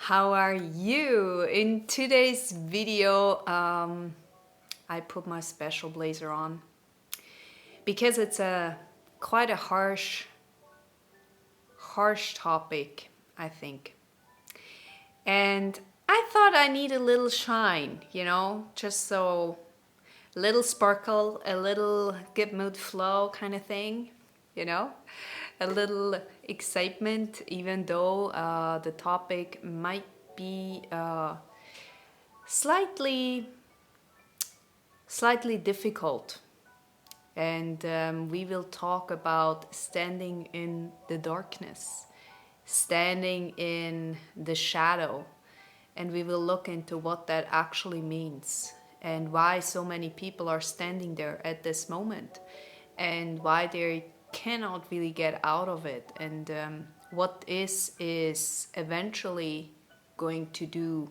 How are you? In today's video, I put my special blazer on because it's quite a harsh topic, I think. And I thought I need a little shine, just so a little sparkle, a little good mood flow kind of thing, you know, a little excitement, even though the topic might be slightly difficult. And we will talk about standing in the darkness, standing in the shadow, and we will look into what that actually means and why so many people are standing there at this moment and why they cannot really get out of it, and what is eventually going to do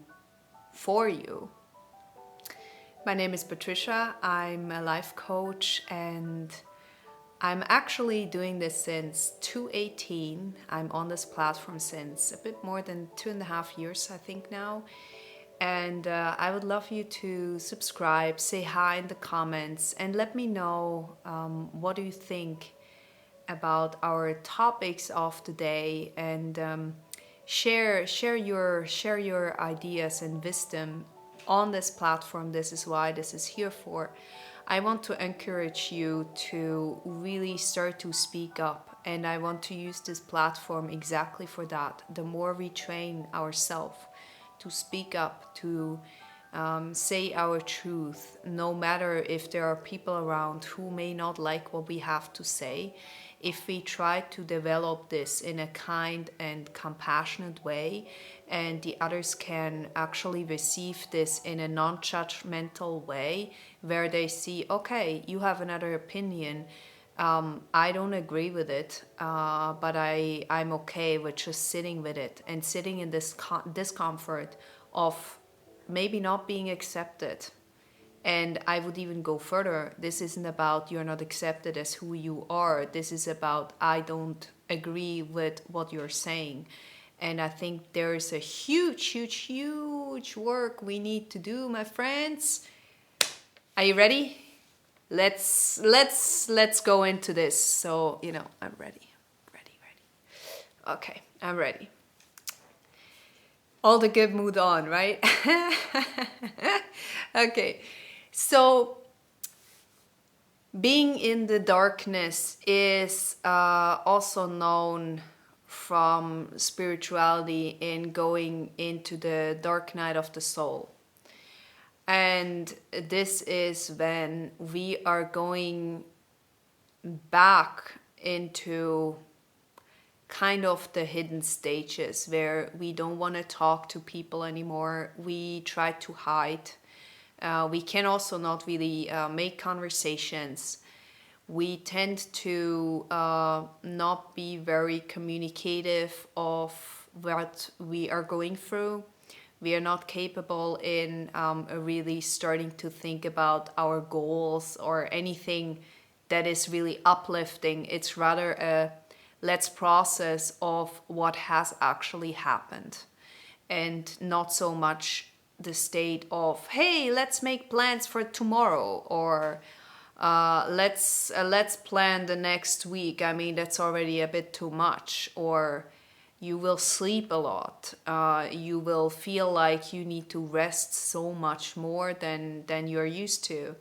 for you. My name is Patricia. I'm a life coach and I'm actually doing this since 2018. I'm on this platform since a bit more than 2.5 years, I think now. And I would love you to subscribe, say hi in the comments, and let me know what do you think about our topics of the day, and share your ideas and wisdom on this platform. This is why this is here for. I want to encourage you to really start to speak up, and I want to use this platform exactly for that. The more we train ourselves to speak up, to say our truth, no matter if there are people around who may not like what we have to say, if we try to develop this in a kind and compassionate way, and the others can actually receive this in a non-judgmental way, where they see, okay, you have another opinion, I don't agree with it, but I'm okay with just sitting with it and sitting in this discomfort of maybe not being accepted. And I would even go further. This isn't about you're not accepted as who you are. This is about I don't agree with what you're saying. And I think there is a huge work we need to do, my friends. Are you ready? Let's go into this. So, I'm ready. Okay, I'm ready. All the good mood on, right? Okay. So, being in the darkness is also known from spirituality in going into the dark night of the soul. And this is when we are going back into kind of the hidden stages where we don't want to talk to people anymore. We try to hide. We can also not really make conversations. We tend to not be very communicative of what we are going through. We are not capable in really starting to think about our goals or anything that is really uplifting. It's rather a let's process of what has actually happened, and not so much the state of, hey, let's make plans for tomorrow, or let's plan the next week. I mean, that's already a bit too much. Or you will sleep a lot. You will feel like you need to rest so much more than you're used to.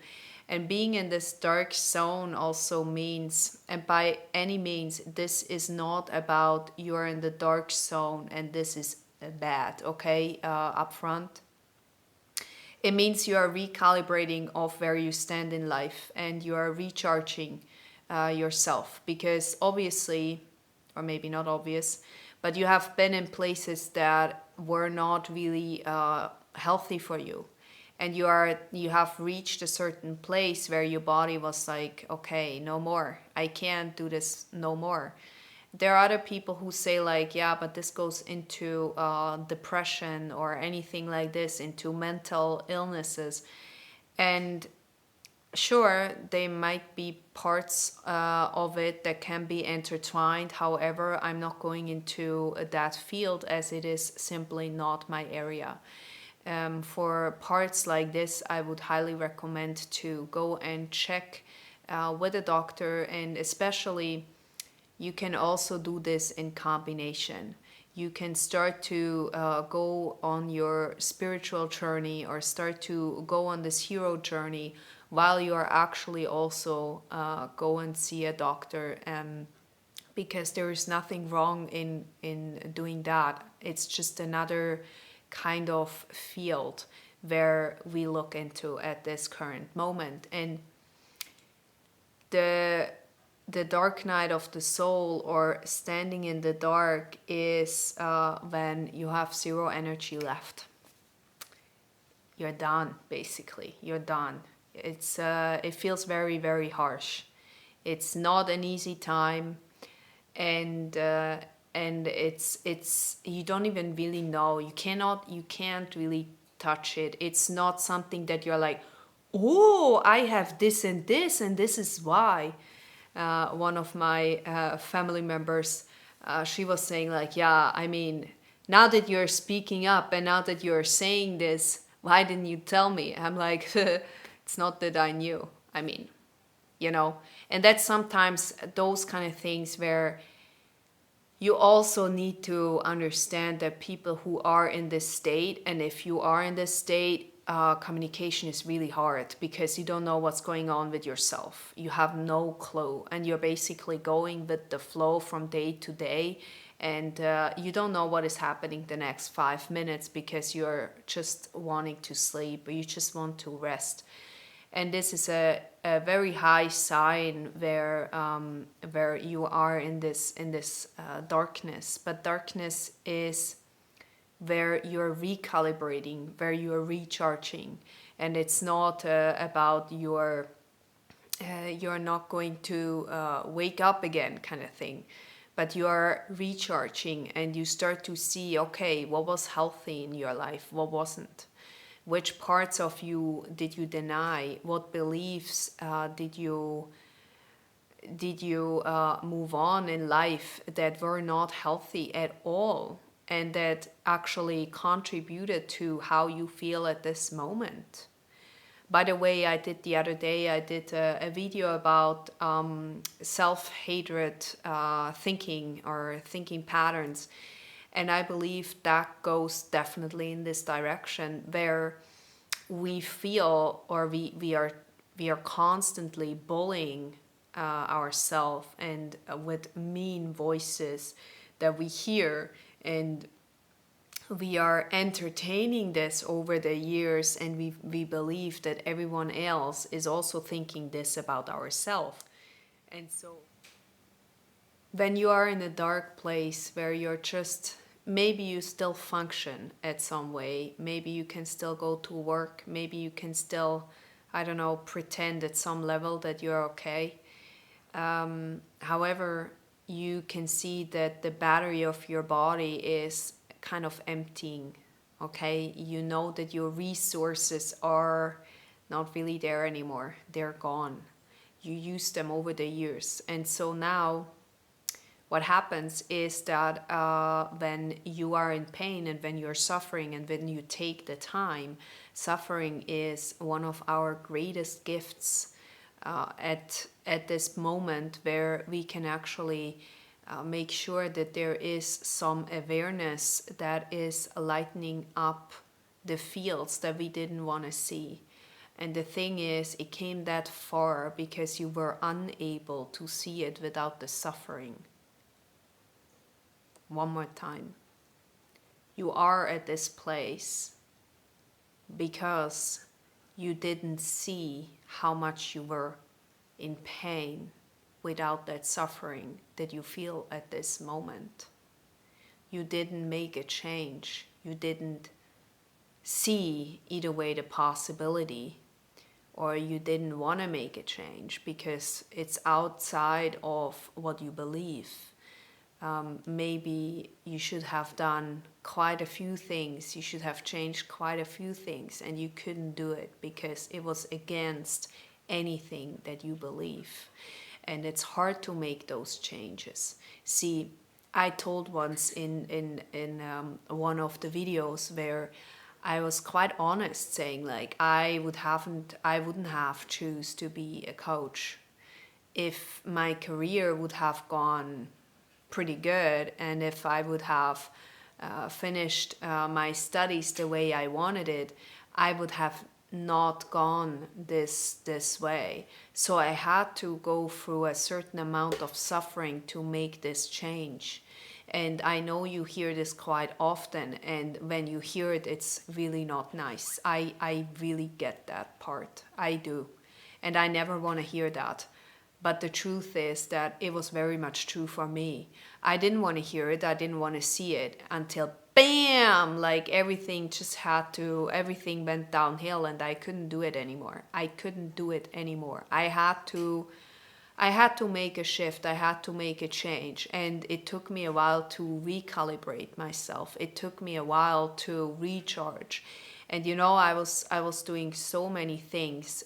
And being in this dark zone also means, and by any means, this is not about you're in the dark zone and this is bad, okay, up front. It means you are recalibrating of where you stand in life, and you are recharging yourself, because obviously, or maybe not obvious, but you have been in places that were not really healthy for you, and you have reached a certain place where your body was like, okay, no more, I can't do this no more. There are other people who say like, yeah, but this goes into depression or anything like this, into mental illnesses. And Sure, there might be parts of it that can be intertwined. However, I'm not going into that field as it is simply not my area. For parts like this, I would highly recommend to go and check with a doctor, and especially you can also do this in combination. You can start to go on your spiritual journey or start to go on this hero journey while you are actually also go and see a doctor, because there is nothing wrong in doing that. It's just another kind of field where we look into at this current moment. And the the dark night of the soul, or standing in the dark, is when you have zero energy left. You're done, basically. You're done. It feels very, very harsh. It's not an easy time, and it's you don't even really know. You can't really touch it. It's not something that you're like, oh, I have this and this is why. One of my family members, she was saying like, yeah, I mean, now that you're speaking up and now that you're saying this, why didn't you tell me? I'm like, it's not that I knew. I mean, you know, and that's sometimes those kind of things where you also need to understand that people who are in this state, and if you are in this state, communication is really hard because you don't know what's going on with yourself. You have no clue, and you're basically going with the flow from day to day, and you don't know what is happening the next 5 minutes because you're just wanting to sleep or you just want to rest. And this is a very high sign where you are in this darkness. But darkness is where you're recalibrating, where you're recharging, and it's not about you're not going to wake up again kind of thing, but you are recharging and you start to see, okay, what was healthy in your life, what wasn't. Which parts of you did you deny? What beliefs did you move on in life that were not healthy at all, and that actually contributed to how you feel at this moment? By the way, the other day I did a video about self-hatred thinking or thinking patterns. And I believe that goes definitely in this direction where we feel, or we are constantly bullying ourselves, and with mean voices that we hear, and we are entertaining this over the years, and we believe that everyone else is also thinking this about ourselves. And so when you are in a dark place where you're just, maybe you still function at some way, maybe you can still go to work, maybe you can still, I don't know, pretend at some level that you're okay. However, you can see that the battery of your body is kind of emptying. Okay, you know that your resources are not really there anymore, they're gone. You used them over the years, and so now what happens is that when you are in pain and when you're suffering and when you take the time, suffering is one of our greatest gifts at this moment, where we can actually make sure that there is some awareness that is lightening up the fields that we didn't want to see. And the thing is, it came that far because you were unable to see it without the suffering. One more time. You are at this place because you didn't see how much you were in pain without that suffering that you feel at this moment. You didn't make a change. You didn't see either way the possibility, or you didn't want to make a change because it's outside of what you believe. Maybe you should have done quite a few things, you should have changed quite a few things, and you couldn't do it because it was against anything that you believe. And it's hard to make those changes. See, I told once in one of the videos where I was quite honest, saying like I wouldn't have choose to be a coach if my career would have gone pretty good, and if I would have finished my studies the way I wanted it, I would have not gone this way. So I had to go through a certain amount of suffering to make this change. And I know you hear this quite often, and when you hear it, it's really not nice. I really get that part. I do. And I never want to hear that. But the truth is that it was very much true for me. I didn't want to hear it. I didn't want to see it until bam, like everything went downhill and I couldn't do it anymore. I couldn't do it anymore. I had to make a shift. I had to make a change. And it took me a while to recalibrate myself. It took me a while to recharge. And I was doing so many things,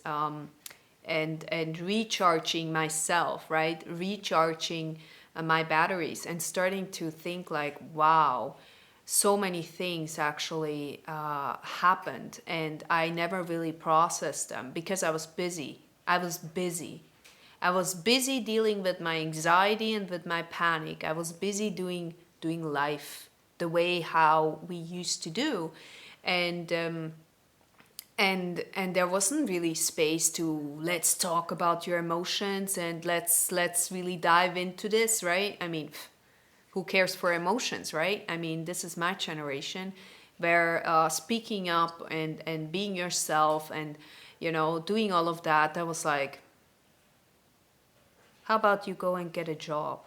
and recharging myself, right? Recharging my batteries and starting to think like, wow, so many things actually happened, and I never really processed them because I was busy. I was busy dealing with my anxiety and with my panic. I was busy doing life the way how we used to do, and there wasn't really space to let's talk about your emotions and let's really dive into this, right? I mean, who cares for emotions, right? I mean, this is my generation where speaking up and being yourself and doing all of that, I was like, how about you go and get a job?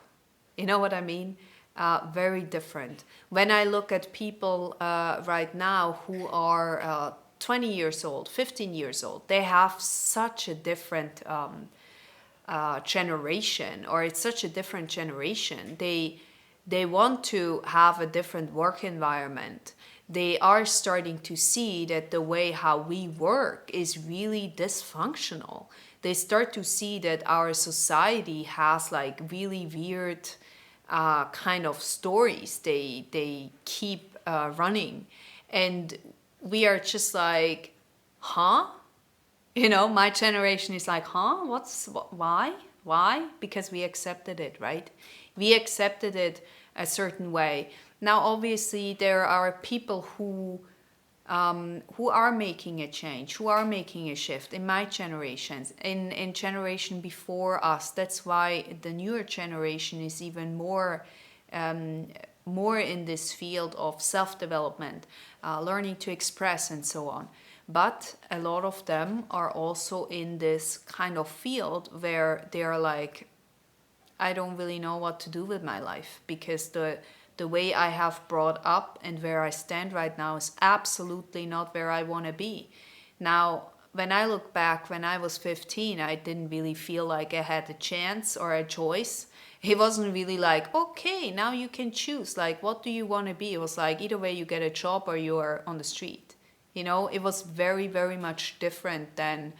You know what I mean? Very different. When I look at people right now who are 20 years old, 15 years old, they have such a different generation, or it's such a different generation. They want to have a different work environment. They are starting to see that the way how we work is really dysfunctional. They start to see that our society has like really weird kind of stories they keep running, and we are just like, huh? My generation is like, huh? Why? Because we accepted it, right? We accepted it a certain way. Now, obviously, there are people who are making a change, who are making a shift in my generations, in generation before us. That's why the newer generation is even more in this field of self-development, learning to express and so on. But a lot of them are also in this kind of field where they're like, I don't really know what to do with my life, because the way I have brought up and where I stand right now is absolutely not where I want to be. Now, when I look back, when I was 15, I didn't really feel like I had a chance or a choice. It wasn't really like, okay, now you can choose. Like, what do you want to be? It was like, either way you get a job or you are on the street. It was very, very much different than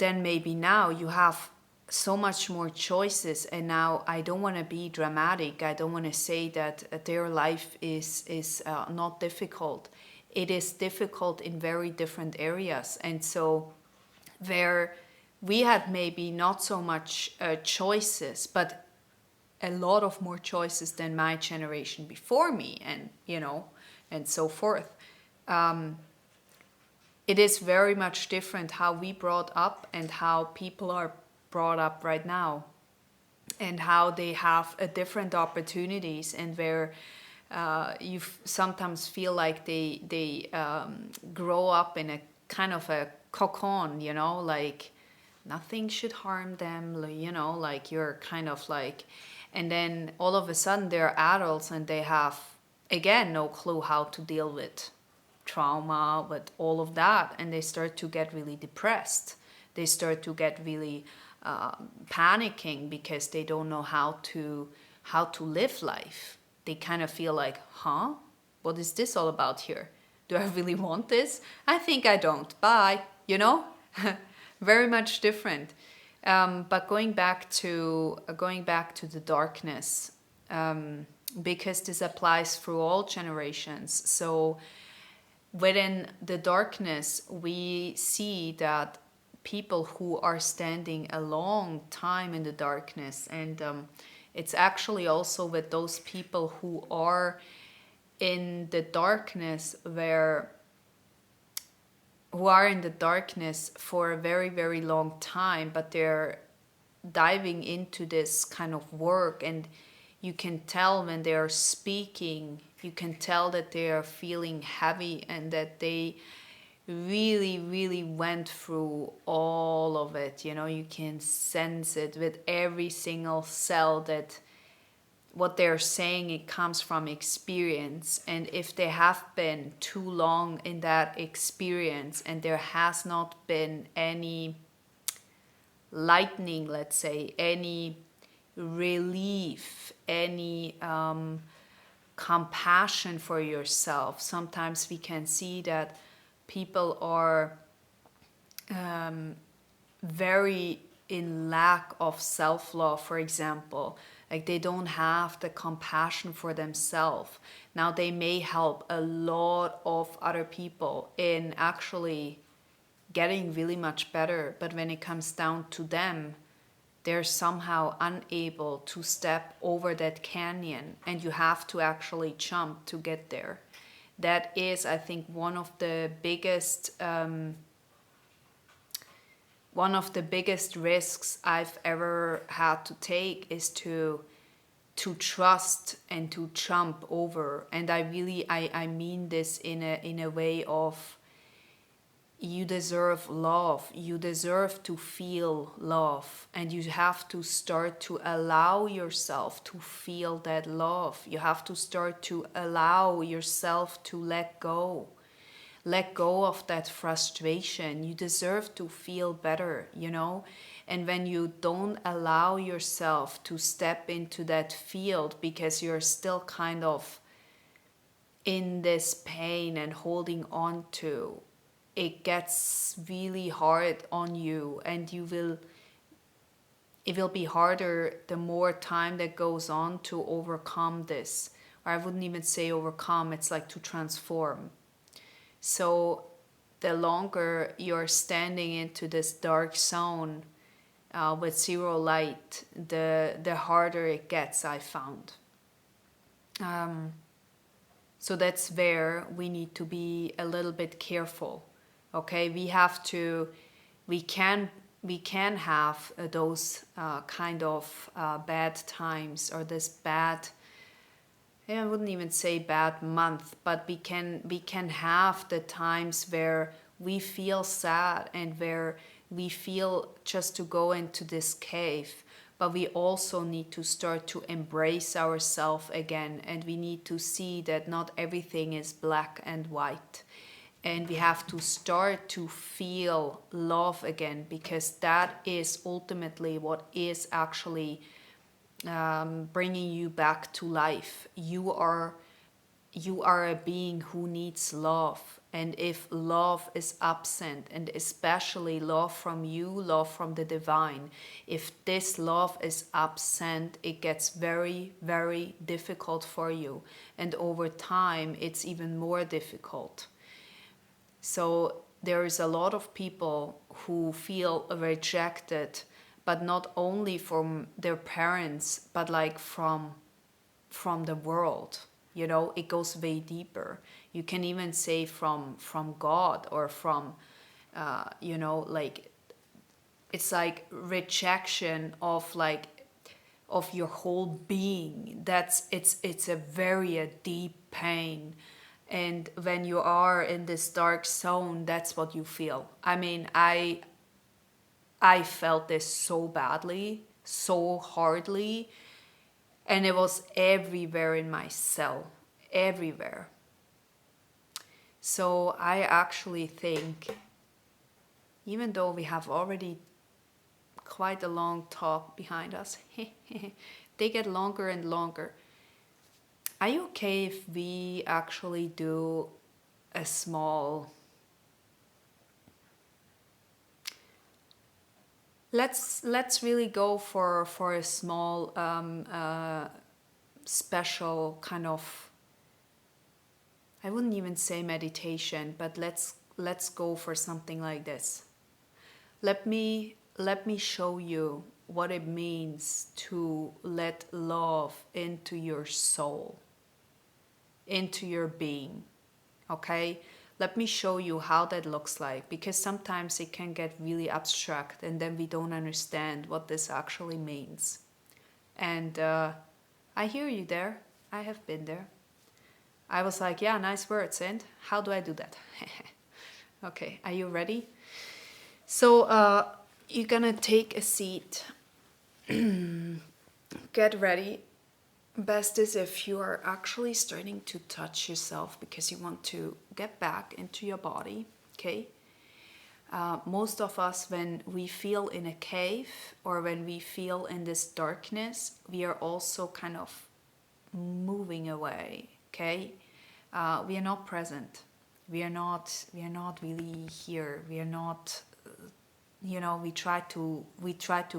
maybe now. You have so much more choices, and now I don't want to be dramatic. I don't want to say that their life is not difficult. It is difficult in very different areas, and so where we had maybe not so much choices, but a lot of more choices than my generation before me, and and so forth. It is very much different how we brought up and how people are brought up right now, and how they have a different opportunities, and where you sometimes feel like they grow up in a kind of a cocoon, like nothing should harm them, like you're kind of like, and then all of a sudden they're adults and they have, again, no clue how to deal with trauma, with all of that, and they start to get really depressed. They start to get really panicking because they don't know how to live life. They kind of feel like, huh? What is this all about here? Do I really want this? I think I don't. Bye. Very much different. But going back to the darkness, because this applies through all generations. So within the darkness, we see that people who are standing a long time in the darkness, and it's actually also with those people who are in the darkness who are in the darkness for a very, very long time, but they're diving into this kind of work, and you can tell when they are speaking, you can tell that they are feeling heavy and that they really, really went through all of it. You know, you can sense it with every single cell that what they're saying, it comes from experience. And if they have been too long in that experience and there has not been any lightening, let's say, any relief, any compassion for yourself, sometimes we can see that people are very in lack of self-love, for example. Like they don't have the compassion for themselves. Now they may help a lot of other people in actually getting really much better, but when it comes down to them, they're somehow unable to step over that canyon, and you have to actually jump to get there. That is, I think, one of the biggest risks I've ever had to take is to trust and to jump over. And I mean this in a way of, you deserve love, you deserve to feel love, and you have to start to allow yourself to feel that love. You have to start to allow yourself to let go of that frustration. You deserve to feel better, you know? And when you don't allow yourself to step into that field because you're still kind of in this pain and holding on to, it gets really hard on you, and it will be harder the more time that goes on to overcome this. Or I wouldn't even say overcome, it's like to transform. So the longer you're standing into this dark zone with zero light, the harder it gets, I found. So that's where we need to be a little bit careful. Okay, we can have those kind of bad times, or this bad, I wouldn't even say bad month, but we can have the times where we feel sad and where we feel just to go into this cave. But we also need to start to embrace ourselves again, and we need to see that not everything is black and white. And we have to start to feel love again, because that is ultimately what is actually bringing you back to life. You are a being who needs love, and if love is absent, and especially love from you, love from the divine, if this love is absent, it gets very, very difficult for you, and over time it's even more difficult. So there is a lot of people who feel rejected, but not only from their parents, but like from the world. You know, it goes way deeper. You can even say from God, or from you know, like it's like rejection of your whole being. It's a very deep pain. And when you are in this dark zone, that's what you feel. I mean, I felt this so badly, so hardly, and it was everywhere in my cell, everywhere. So I actually think, even though we have already quite a long talk behind us, they get longer and longer. Are you okay if we actually do a small let's really go for a small special kind of, I wouldn't even say meditation, but let's go for something like this. Let me show you what it means to let love into your soul, into your being. Okay? Let me show you how that looks like, because sometimes it can get really abstract and then we don't understand what this actually means. And I hear you there. I have been there. I was like, yeah, nice words. And how do I do that? Okay, are you ready? So you're gonna take a seat. Get ready. Best is if you are actually starting to touch yourself because you want to get back into your body. Okay. Most of us, when we feel in a cave or when we feel in this darkness, we are also kind of moving away. Okay. We are not present. We are not really here. We are not, we try to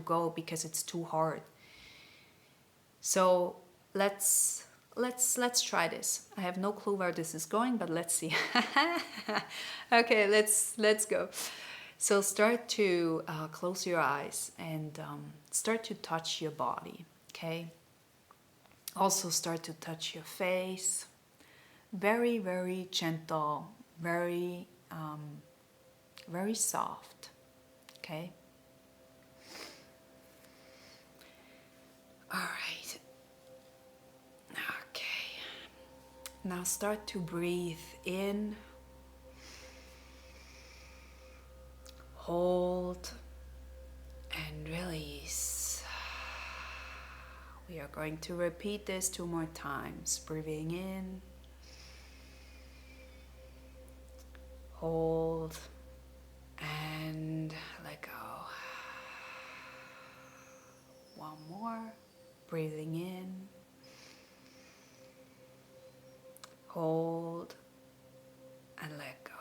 go because it's too hard. So let's try this. I have no clue where this is going, but let's see. Okay, let's go. So start to close your eyes and start to touch your body. Okay. Also start to touch your face. Very, very gentle, very very soft. Okay. All right. Okay. Now start to breathe in, hold, and release. We are going to repeat this 2 more times. Breathing in, hold, and let go. One more. Breathing in, hold, and let go.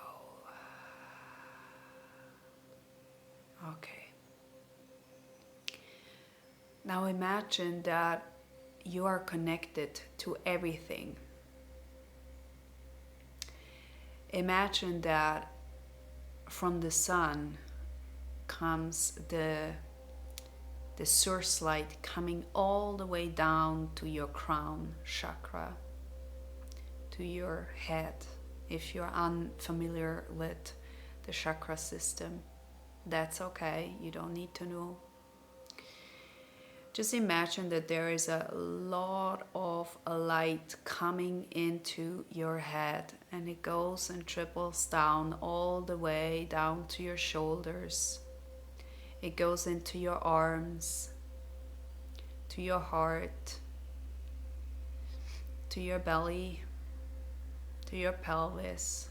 Okay. Now imagine that you are connected to everything. Imagine that from the sun comes the source light coming all the way down to your crown chakra, to your head. If you're unfamiliar with the chakra system, that's okay, you don't need to know. Just imagine that there is a lot of light coming into your head, and it goes and triples down all the way down to your shoulders. It goes into your arms, to your heart, to your belly, to your pelvis,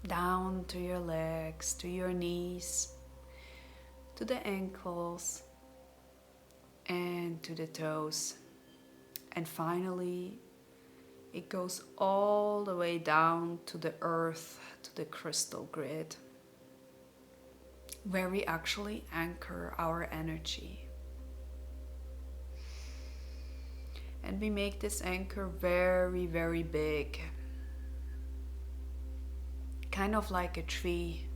down to your legs, to your knees, to the ankles, and to the toes. And finally, it goes all the way down to the earth, to the crystal grid, where we actually anchor our energy. And we make this anchor very, very big, kind of like a tree,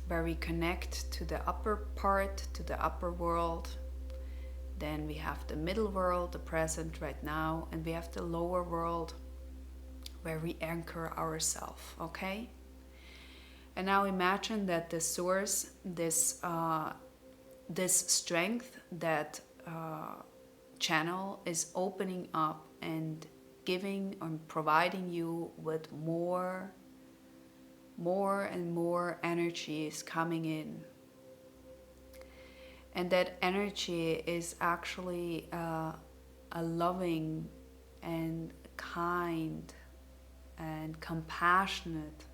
where we connect to the upper part, to the upper world. Then we have the middle world, the present right now, and we have the lower world where we anchor ourselves, okay? And now imagine that the source, this strength, that channel is opening up and giving and providing you with more and more energy is coming in. And that energy is actually a loving and kind and compassionate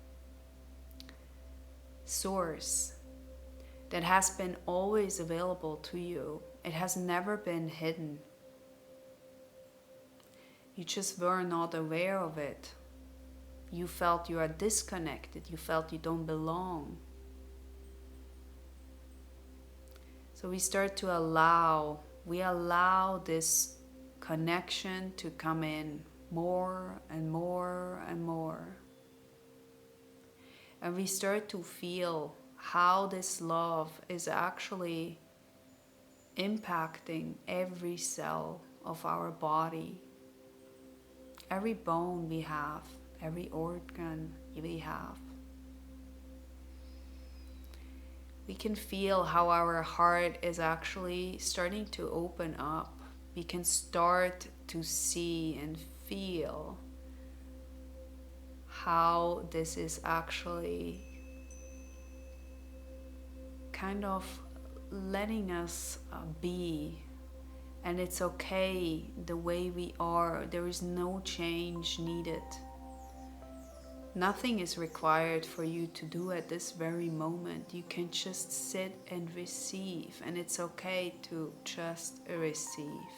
source that has been always available to you. It has never been hidden. You just were not aware of it. You felt you are disconnected. You felt you don't belong. So we start to we allow this connection to come in more and more and more. And we start to feel how this love is actually impacting every cell of our body, every bone we have, every organ we have. We can feel how our heart is actually starting to open up. We can start to see and feel how this is actually kind of letting us be. And it's okay the way we are. There is no change needed. Nothing is required for you to do at this very moment. You can just sit and receive, and it's okay to just receive.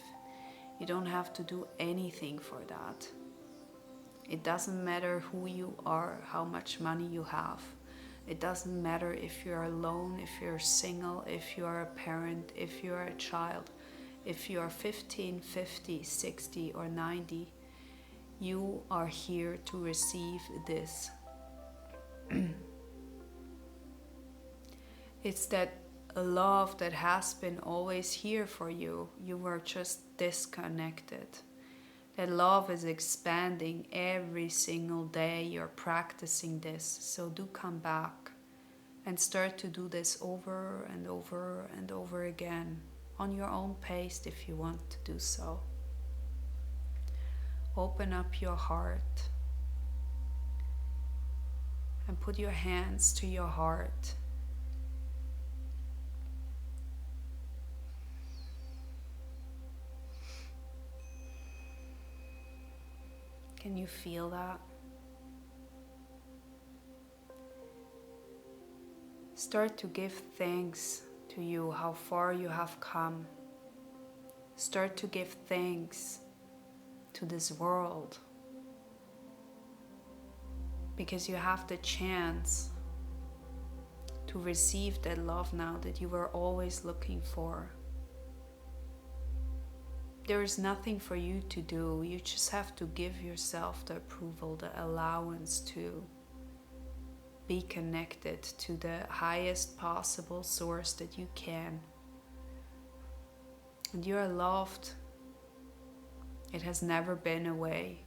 You don't have to do anything for that. It doesn't matter who you are, how much money you have. It doesn't matter if you're alone, if you're single, if you are a parent, if you are a child, if you are 15, 50, 60, or 90. You are here to receive this. It's that love that has been always here for you. You were just disconnected. That love is expanding every single day. You're practicing this. So do come back and start to do this over and over and over again on your own pace if you want to do so. Open up your heart and put your hands to your heart. Can you feel that? Start to give thanks to you, how far you have come. Start to give thanks to this world, because you have the chance to receive that love now that you were always looking for. There is nothing for you to do. You just have to give yourself the approval, the allowance to be connected to the highest possible source that you can. And you are loved. It has never been away.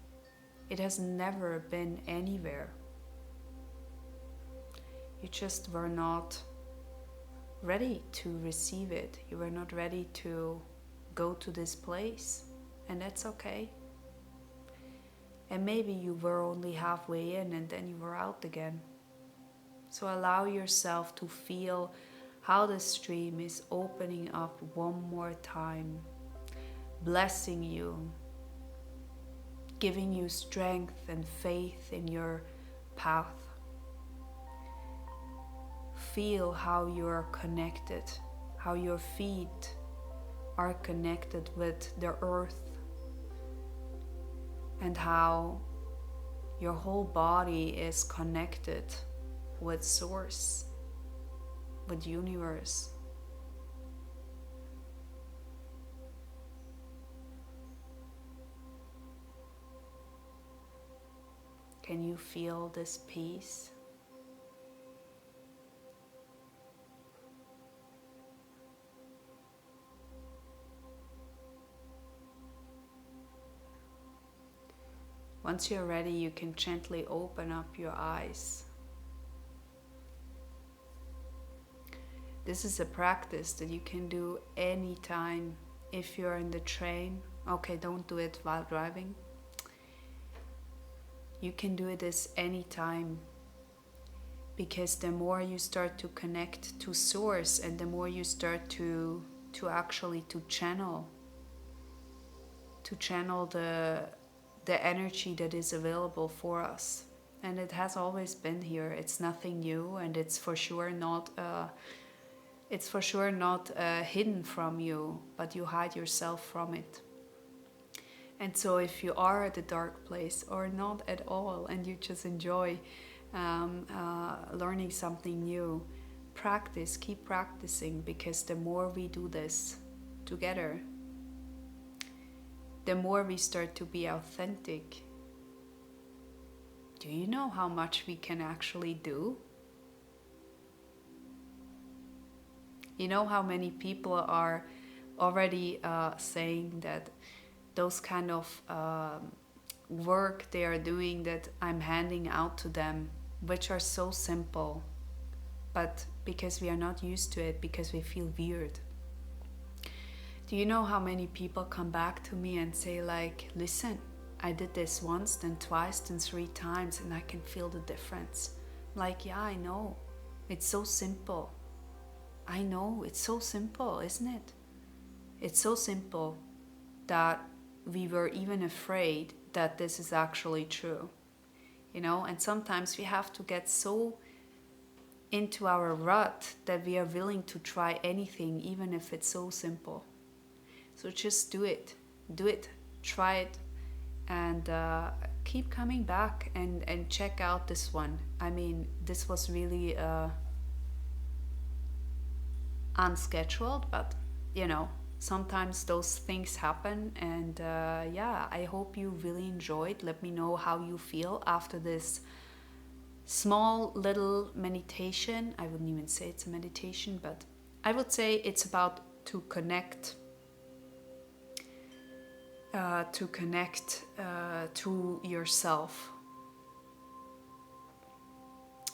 It has never been anywhere. You just were not ready to receive it. You were not ready to go to this place, and that's okay. And maybe you were only halfway in and then you were out again. So allow yourself to feel how the stream is opening up one more time, blessing you, giving you strength and faith in your path. Feel how you are connected, how your feet are connected with the earth, and how your whole body is connected with Source, with universe. Can you feel this peace? Once you're ready, you can gently open up your eyes. This is a practice that you can do anytime. If you're in the train, okay, don't do it while driving. You can do this anytime, because the more you start to connect to Source and the more you start to actually channel the energy that is available for us. And it has always been here. It's nothing new, and it's for sure not hidden from you, but you hide yourself from it. And so if you are at a dark place or not at all, and you just enjoy learning something new, keep practicing, because the more we do this together, the more we start to be authentic. Do you know how much we can actually do? You know how many people are already saying that those kind of work they are doing that I'm handing out to them, which are so simple, but because we are not used to it, because we feel weird. Do you know how many people come back to me and say like, listen, I did this once, then twice, then 3 times, and I can feel the difference. I'm like, yeah, I know. It's so simple. I know, it's so simple, isn't it? It's so simple that we were even afraid that this is actually true. You know, and sometimes we have to get so into our rut that we are willing to try anything, even if it's so simple. So just do it, try it, and keep coming back and check out this one. I mean, this was really unscheduled, but you know, sometimes those things happen. And yeah, I hope you really enjoyed. Let me know how you feel after this small little meditation. I wouldn't even say it's a meditation, but I would say it's about to connect to yourself.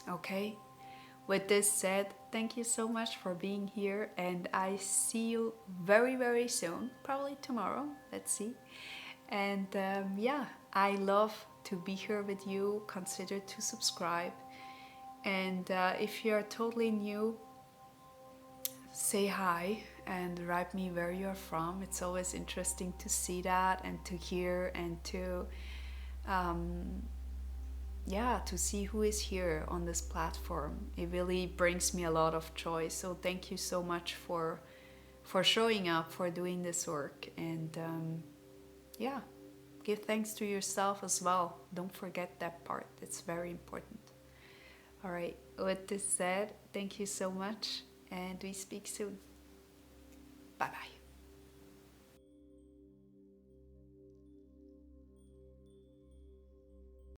Okay, with this said, thank you so much for being here, and I see you very, very soon, probably tomorrow, let's see. And yeah, I love to be here with you. Consider to subscribe, and if you're totally new, say hi and write me where you're from. It's always interesting to see that and to hear, and to yeah, to see who is here on this platform. It really brings me a lot of joy. So thank you so much for showing up, for doing this work, and yeah, give thanks to yourself as well. Don't forget that part. It's very important. All right, with this said, thank you so much, and we speak soon. Bye bye.